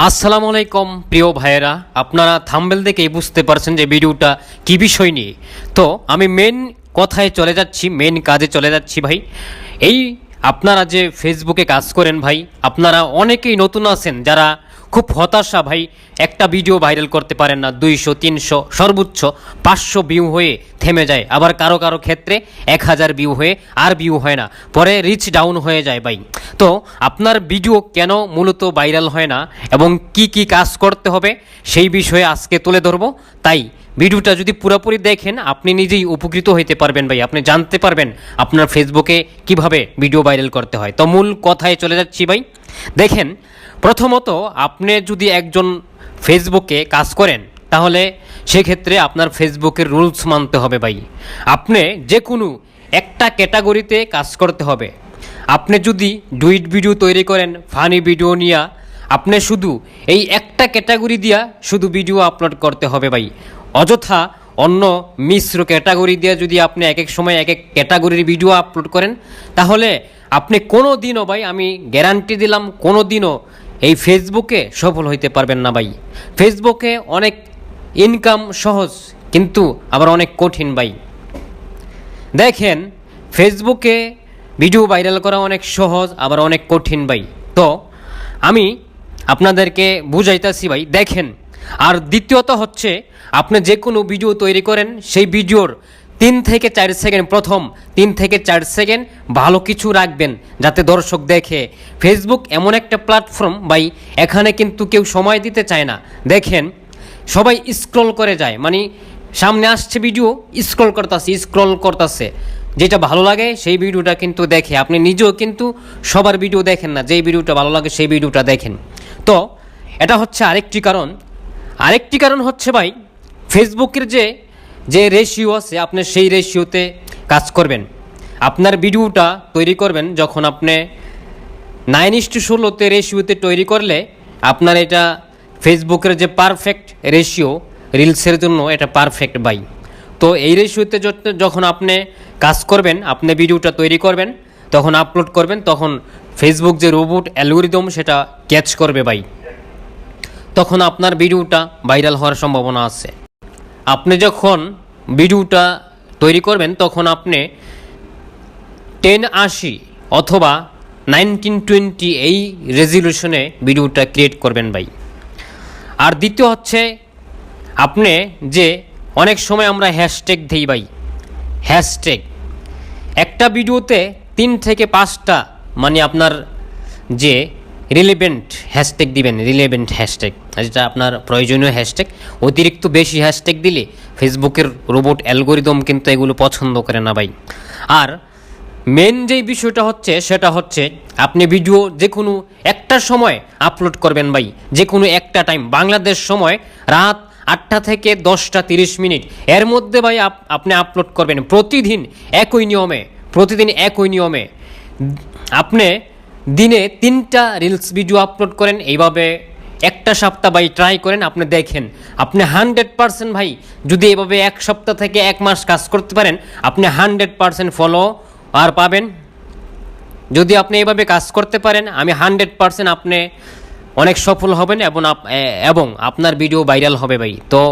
আসসালামু আলাইকুম প্রিয় ভাইয়েরা, আপনারা থাম্বনেল দেখেই বুঝতে পারছেন যে ভিডিওটা কী বিষয় নিয়ে। তো আমি মেন কথায় চলে যাচ্ছি, মেন কাজে চলে যাচ্ছি ভাই। এই আপনারা যে ফেসবুকে কাজ করেন ভাই, আপনারা অনেকেই নতুন আছেন যারা খুব হতাশা ভাই, একটা ভিডিও ভাইরাল করতে পারেন না, 200 300 সর্বোচ্চ 500 ভিউ হয়ে থেমে যায়। আবার কারো কারো ক্ষেত্রে 1000 ভিউ হয়ে আর ভিউ হয় না, পরে রিচ ডাউন হয়ে যায় ভাই। তো আপনার ভিডিও কেন মূলত ভাইরাল হয় না এবং কি কি কাজ করতে হবে সেই বিষয়ে আজকে তুলে ধরবো। তাই ভিডিওটা যদি পুরোপুরি দেখেন আপনি নিজেই উপকৃত হইতে পারবেন ভাই, আপনি জানতে পারবেন আপনার ফেসবুকে কিভাবে ভিডিও ভাইরাল করতে হয়। তো মূল কথায় চলে যাচ্ছি ভাই। দেখেন, প্রথমত আপনি যদি একজন ফেসবুকে কাজ করেন তাহলে সেক্ষেত্রে আপনার ফেসবুকের রুলস মানতে হবে ভাই। আপনি যে কোনো একটা ক্যাটাগরিতে কাজ করতে হবে। আপনি যদি ডুইট ভিডিও তৈরি করেন, ফানি ভিডিও নিয়ে, আপনি শুধু এই একটা ক্যাটাগরি দিয়া শুধু ভিডিও আপলোড করতে হবে ভাই। অযথা অন্য মিশ্র ক্যাটাগরি দিয়ে যদি আপনি এক এক সময় এক এক ক্যাটাগরির ভিডিও আপলোড করেন তাহলে আপনি কোনো দিনও ভাই, আমি গ্যারান্টি দিলাম, কোনো দিনও এই ফেসবুকে সফল হইতে পারবেন না ভাই। ফেসবুকে অনেক ইনকাম সহজ, কিন্তু আবার অনেক কঠিন ভাই। দেখেন, ফেসবুকে ভিডিও ভাইরাল করা অনেক সহজ, আবার অনেক কঠিন ভাই। তো আমি আপনাদেরকে বুঝাইতেছি ভাই। দেখেন, আর দ্বিতীয়ত হচ্ছে, আপনি যে কোনো ভিডিও তৈরি করেন সেই ভিডিওর 3 থেকে 4 সেকেন্ড, প্রথম 3 থেকে 4 সেকেন্ড ভালো কিছু রাখবেন যাতে দর্শক দেখে। ফেসবুক এমন একটা প্ল্যাটফর্ম ভাই, এখানে কিন্তু কেউ সময় দিতে চায় না। দেখেন, সবাই স্ক্রল করে যায়, মানে সামনে আসছে ভিডিও, স্ক্রল করতেছে, যেটা ভালো লাগে সেই ভিডিওটা কিন্তু দেখে। আপনি নিজেও কিন্তু সবার ভিডিও দেখেন না, যেই ভিডিওটা ভালো লাগে সেই ভিডিওটা দেখেন। তো এটা হচ্ছে আরেকটি কারণ। আরেকটি কারণ হচ্ছে ভাই, ফেসবুকের যে রেশিও আছে, আপনি সেই রেশিওতে কাজ করবেন। আপনার ভিডিওটা তৈরি করবেন যখন আপনি 9:16 রেশিওতে তৈরি করলে আপনার এটা ফেসবুকের যে পারফেক্ট রেশিও রিলসের জন্য, এটা পারফেক্ট ভাই। তো এই রেশিওতে যখন আপনি কাজ করবেন, আপনি ভিডিওটা তৈরি করবেন, তখন আপলোড করবেন, তখন ফেসবুক যে রোবট অ্যালগোরিদম সেটা ক্যাচ করবে ভাই, তখন আপনার ভিডিওটা ভাইরাল হওয়ার সম্ভাবনা আছে। আপনি যখন ভিডিওটা তৈরি করবেন তখন আপনি 1080 অথবা 1920 এই রেজলিউশনে ভিডিওটা ক্রিয়েট করবেন ভাই। আর দ্বিতীয় হচ্ছে, আপনি যে অনেক সময় আমরা হ্যাশট্যাগ দিই ভাই, হ্যাশট্যাগ একটা ভিডিওতে 3 থেকে 5টা, মানে আপনার যে রিলেভেন্ট হ্যাশট্যাগ দিবেন, রিলেভেন্ট হ্যাশট্যাগ, যেটা আপনার প্রয়োজনীয় হ্যাশট্যাগ। অতিরিক্ত বেশি হ্যাশট্যাগ দিলে ফেসবুকের রোবট অ্যালগোরিদম কিন্তু এগুলো পছন্দ করে না ভাই। আর মেন যেই বিষয়টা হচ্ছে সেটা হচ্ছে, আপনি ভিডিও যে কোনো একটা সময় আপলোড করবেন ভাই, যে কোনো একটা টাইম, বাংলাদেশ সময় রাত 8টা থেকে 10টা 30 মিনিট, এর মধ্যে ভাই আপনি আপলোড করবেন প্রতিদিন একই নিয়মে। আপনি দিনে 3টা রিলস ভিডিও আপলোড করেন, এইভাবে একটা সপ্তাহ ভাই ট্রাই করেন। আপনি দেখেন, আপনি 100% ভাই, যদি এভাবে এক সপ্তাহ থেকে 1 মাস কাজ করতে পারেন, আপনি 100% ফলো আর পাবেন। যদি আপনি এভাবে কাজ করতে পারেন, আমি 100% আপনি অনেক সফল হবেন এবং আপনার ভিডিও ভাইরাল হবে ভাই। তো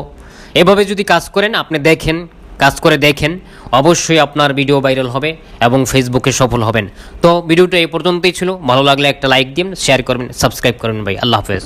এভাবে যদি কাজ করেন, আপনি কাজ করে দেখেন, অবশ্যই আপনার ভিডিও ভাইরাল হবে এবং ফেসবুকে সফল হবেন। তো ভিডিওটা এই পর্যন্তই ছিল। ভালো লাগলে একটা লাইক দিন, শেয়ার করবেন, সাবস্ক্রাইব করবেন ভাই। আল্লাহ হাফেজ।